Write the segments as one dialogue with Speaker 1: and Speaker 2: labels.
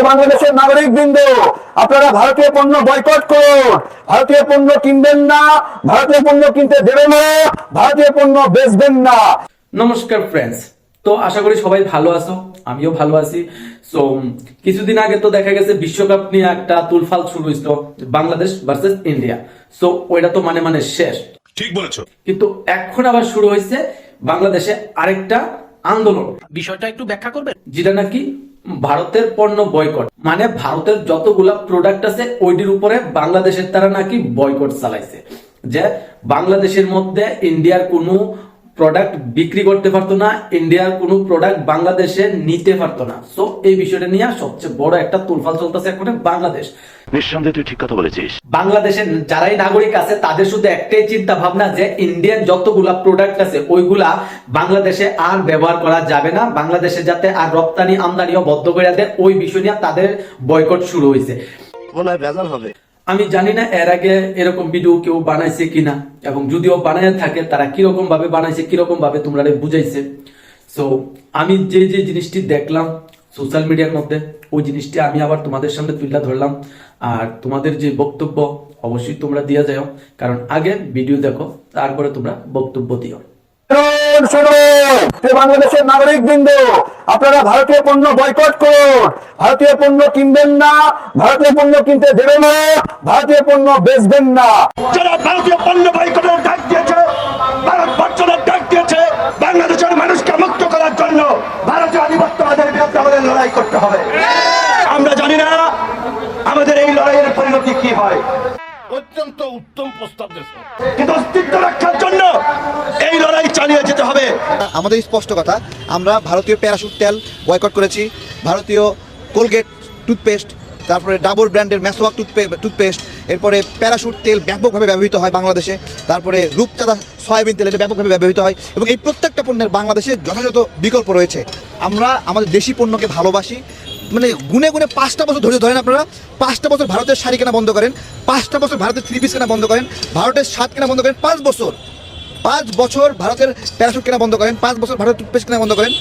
Speaker 1: বাংলাদেশের নাগরিক বৃন্দ, আপনারা ভারতীয় পণ্য বয়কট করুন। ভারতীয় পণ্য কিনবেন না, ভারতীয় পণ্য কিনতে দেবেন না, ভারতীয় পণ্য বেচবেন না।
Speaker 2: নমস্কার ফ্রেন্ডস, তো আশা করি সবাই ভালো আছো, আমিও ভালো আছি। সো কিছুদিন আগে তো দেখা গেছে বিশ্বকাপ নিয়ে একটা তুলফাল শুরু হয়েছিল, বাংলাদেশ ভার্সেস ইন্ডিয়া। সো ওইটা তো মানে শেষ, ঠিক বলেছো। কিন্তু এখন আবার শুরু হয়েছে বাংলাদেশে আরেকটা আন্দোলন। বিষয়টা একটু ব্যাখ্যা করবেন? যেটা নাকি ভারতের পণ্য বয়কট, মানে ভারতের যতগুলা প্রোডাক্ট আছে ওইটির উপরে বাংলাদেশের তারা নাকি বয়কট চালাইছে, যে বাংলাদেশের মধ্যে ইন্ডিয়ার কোনো প্রোডাক্ট বিক্রি করতে পারতো না, ইন্ডিয়ার কোনো প্রোডাক্ট বাংলাদেশে নিতে পারতো না। সো এই বিষয়টা নিয়ে সবচেয়ে বড় একটা তুলফাল চলতেছে এখন বাংলাদেশ।
Speaker 3: নিঃসন্দেহে তুই ঠিক কথা বলেছিস।
Speaker 2: বাংলাদেশের যারাই নাগরিক আছে তাদের শুধু একটাই চিন্তা ভাবনা, যে ইন্ডিয়ান যতগুলা প্রোডাক্ট আছে ওইগুলা বাংলাদেশে আর ব্যবহার করা যাবে না, বাংলাদেশে যাতে আর রপ্তানি আমদানিও বন্ধ করে দেয়, ওই বিষয় নিয়ে তাদের বয়কট শুরু হয়েছে।
Speaker 3: ভেজাল হবে।
Speaker 2: আমি জানি না এর আগে এরকম ভিডিও কেউ বানাইছে কিনা, এবং যদিও বানায় থাকে তারা কিরকম ভাবে বানাইছে, কিরকম ভাবে তোমরা বুঝাইছে। সো আমি যে জিনিসটি দেখলাম সোশ্যাল মিডিয়ার মধ্যে, ওই জিনিসটি আমি আবার তোমাদের সামনে তুলে ধরলাম। আর তোমাদের যে বক্তব্য অবশ্যই তোমরা দিয়ে যাও, কারণ আগে ভিডিও দেখো তারপরে তোমরা বক্তব্য দিও।
Speaker 1: বাংলাদেশের নাগরিক বৃন্দ, আপনারা ভারতীয় পণ্য বয়কট করুন। ভারতীয় পণ্য কিনবেন না, ভারতীয় পণ্য কিনতে দেবেন না, ভারতীয় পণ্য বেচবেন না।
Speaker 4: যারা ভারতীয় পণ্য বয়কটের ডাক দিয়েছে, ভারতবর্ষের ডাক দিয়েছে, বাংলাদেশের মানুষকে মুক্ত করার জন্য ভারতীয় আধিপত্যবাদের বিরুদ্ধে আমাদের লড়াই করতে হবে। আমরা জানি না আমাদের এই লড়াইয়ের পরিণতি কি হয়।
Speaker 3: অত্যন্ত উত্তম প্রস্তাব দিয়েছে,
Speaker 4: কিন্তু অস্তিত্ব রক্ষার জন্য এই লড়াই চালিয়ে যেতে হবে।
Speaker 5: আমাদের স্পষ্ট কথা, আমরা ভারতীয় প্যারাশুট তেল বয়কট করেছি, ভারতীয় কোলগেট টুথপেস্ট, তারপরে ডাবর ব্র্যান্ডের ম্যাসওয়াক টুথপেস্ট, এরপরে প্যারাশুট তেল ব্যাপকভাবে ব্যবহৃত হয় বাংলাদেশে, তারপরে রূপচাঁদা সয়াবিন তেল এটা ব্যাপকভাবে ব্যবহৃত হয়, এবং এই প্রত্যেকটা পণ্যের বাংলাদেশে যথাযথ বিকল্প রয়েছে। আমরা আমাদের দেশি পণ্যকে ভালোবাসি, মানে গুনে 5টা বছর ধরে ধরেন আপনারা, 5টা বছর ভারতের শাড়ি কেনা বন্ধ করেন, 5টা বছর ভারতের থ্রি পিস কেনা বন্ধ করেন, ভারতের শার্ট কেনা বন্ধ করেন, 5 বছর ভারতের প্যারাশুট কেনা বন্ধ করেন, 5 বছর ভারতের টুথপেস্ট কেনা বন্ধ করেন।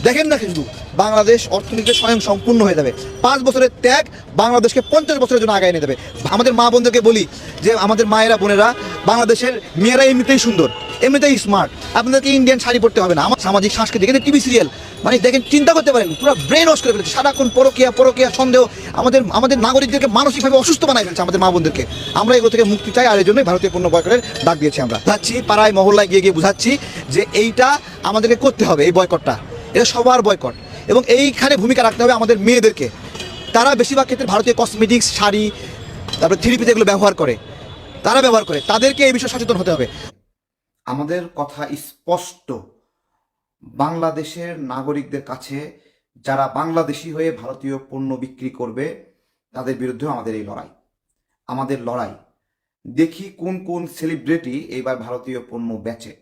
Speaker 5: দেখেন না কিন্তু বাংলাদেশ অর্থনীতিতে স্বয়ং সম্পূর্ণ হয়ে যাবে। 5 বছরের ত্যাগ বাংলাদেশকে 50 বছরের জন্য আগায় নিয়ে যাবে। আমাদের মা বোনদেরকে বলি যে আমাদের মায়েরা বোনেরা, বাংলাদেশের মেয়েরা এমনিতেই সুন্দর, এমনিতেই স্মার্ট, আপনাদেরকে ইন্ডিয়ান শাড়ি পরতে হবে না। আমার সামাজিক সাংস্কৃতিক এদের টিভি সিরিয়াল, মানে দেখেন চিন্তা করতে পারেন, পুরো ব্রেন ওয়াশ করে ফেলেছে, সারাক্ষণ পরকিয়া সন্দেহ আমাদের নাগরিকদেরকে মানসিকভাবে অসুস্থ বানাই ফেলছে আমাদের মা বোনদেরকে। আমরা এগুলো থেকে মুক্তি চাই, আর এই জন্যই ভারতীয় পণ্য বয়কটের ডাক দিয়েছি। আমরা বুঝাচ্ছি, পাড়ায় মহল্লায় গিয়ে বুঝাচ্ছি যে এইটা আমাদেরকে করতে হবে, এই বয়কটটা, এটা সবার বয়কট, এবং এইখানে ভূমিকা রাখতে হবে আমাদের মেয়েদেরকে। তারা বেশিরভাগ ক্ষেত্রে ভারতীয় কসমেটিক্স, শাড়ি, তারপরে থ্রি পিস এগুলো ব্যবহার করে, তাদেরকে এই বিষয়ে সচেতন হতে হবে।
Speaker 6: আমাদের কথা স্পষ্ট, বাংলাদেশের নাগরিকদের কাছে যারা বাংলাদেশি হয়ে ভারতীয় পণ্য বিক্রি করবে তাদের বিরুদ্ধে আমাদের এই লড়াই, আমাদের লড়াই। দেখি কোন কোন সেলিব্রিটি এইবার ভারতীয় পণ্য বেচে।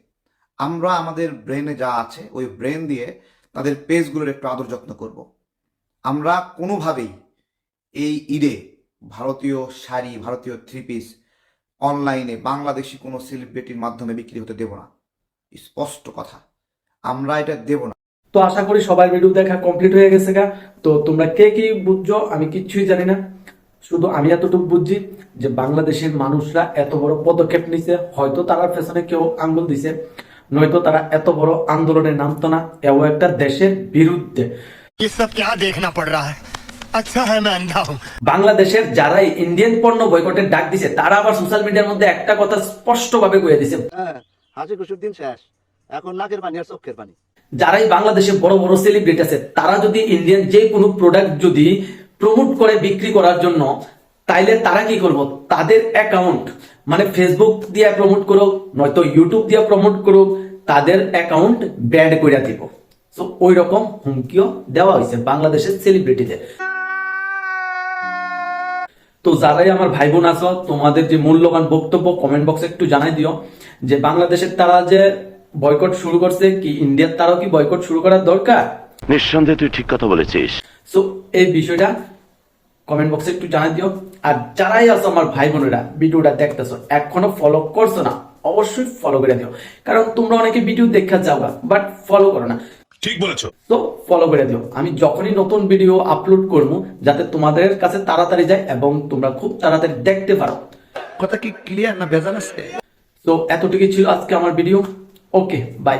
Speaker 6: আমরা আমাদের ব্রেনে যা আছে ওই ব্রেন দিয়ে তাদের পেজগুলোর একটু আদর যত্ন করব। আমরা কোনোভাবেই এই ঈদে ভারতীয় শাড়ি, ভারতীয় থ্রি পিস অনলাইনে বাংলাদেশি কোনো সেলিব্রিটির মাধ্যমে বিক্রি হতে দেব না। স্পষ্ট কথা, আমরা এটা দেব না।
Speaker 2: তো আশা করি সবার ভিডিও দেখা কমপ্লিট হয়ে গেছে গা। তো তোমরা কে কি বুঝছো আমি কিচ্ছুই জানি না, শুধু আমি এতটুকু বুঝছি যে বাংলাদেশের মানুষরা এত বড় পদক্ষেপ নিছে, হয়তো তারা পেছনে কেউ আঙ্গুল দিছে, নয়তো তারা এত বড় আন্দোলনে নামতো না এও একটা দেশের বিরুদ্ধে। বাংলাদেশের যারাই ইন্ডিয়ান পণ্য বয়কটের ডাক দিছে তারা আবার সোশ্যাল মিডিয়ার মধ্যে একটা কথা স্পষ্ট ভাবে কয়ে দিছে,
Speaker 5: হাসি খুশির দিন শেষ, এখন নাকের পানি আর চোখের পানি।
Speaker 2: যারাই বাংলাদেশে বড় বড় সেলিব্রিটি আছে তারা যদি ইন্ডিয়ান যে কোনো প্রোডাক্ট যদি প্রমোট করে বিক্রি করার জন্য, তাইলে তারা কি করব, তাদের অ্যাকাউন্ট মানে ফেসবুক দিয়ে প্রমোট করুক, নয়তো ইউটিউব দিয়ে প্রমোট করুক, তাদের অ্যাকাউন্ট ব্যান করে দিব। সো ওই রকম হুমকিও দেওয়া হয়েছে বাংলাদেশের সেলিব্রিটিদের। তো যারাই আমার ভাই বোন আছো, তোমাদের যে মূল্যবান বক্তব্য কমেন্ট বক্সে একটু জানাই দিও, যে বাংলাদেশের তারা যে বয়কট শুরু করছে, কি ইন্ডিয়ার তারাও কি বয়কট শুরু করার দরকার?
Speaker 3: নিঃসন্দেহে তুই ঠিক কথা বলেছিস।
Speaker 2: সো এই বিষয়টা কমেন্ট বক্সে একটু জানাই দিও। আর যারাই আছো আমার ভাই বোনেরা ভিডিওটা দেখতেছো এখনো ফলো করছো না, অবশ্যই ফলো করে দিও, কারণ তোমরা অনেকে ভিডিও দেখা যাও বাট ফলো করো না।
Speaker 7: ঠিক বলেছো।
Speaker 2: তো ফলো করে দিও, আমি যখনই নতুন ভিডিও আপলোড করবো যাতে তোমাদের কাছে তাড়াতাড়ি যায় এবং তোমরা খুব তাড়াতাড়ি দেখতে পারো।
Speaker 6: কথা কি ক্লিয়ার না ভেজাল আছে?
Speaker 2: তো এতটুকুই ছিল আজকে আমার ভিডিও। Okay, by.